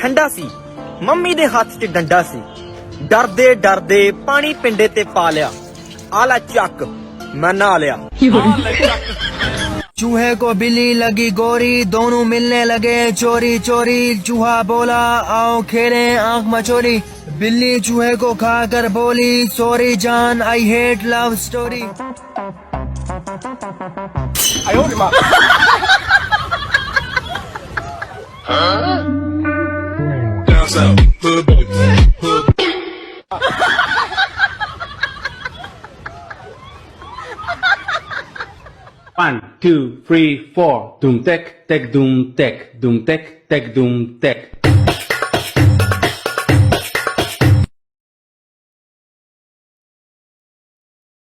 ਠੰਡਾ ਸੀ, ਮੰਮੀ ਦੇ ਹੱਥ 'ਚ ਡੰਡਾ ਸੀ। ਡਰਦੇ ਡਰਦੇ ਪਾਣੀ ਪਿੰਡੇ ਤੇ ਪਾ ਲਿਆ, ਆਲਾ ਚੱਕ मैं नहा लिया। चूहे को बिल्ली लगी गोरी, दोनों मिलने लगे चोरी चोरी। चूहा बोला आओ खेले आंख मचोरी, बिल्ली चूहे को खाकर बोली सॉरी जान I hate love story. One, two, three, four. Doom tek, tek, doom tek, doom tek, tek, doom tek.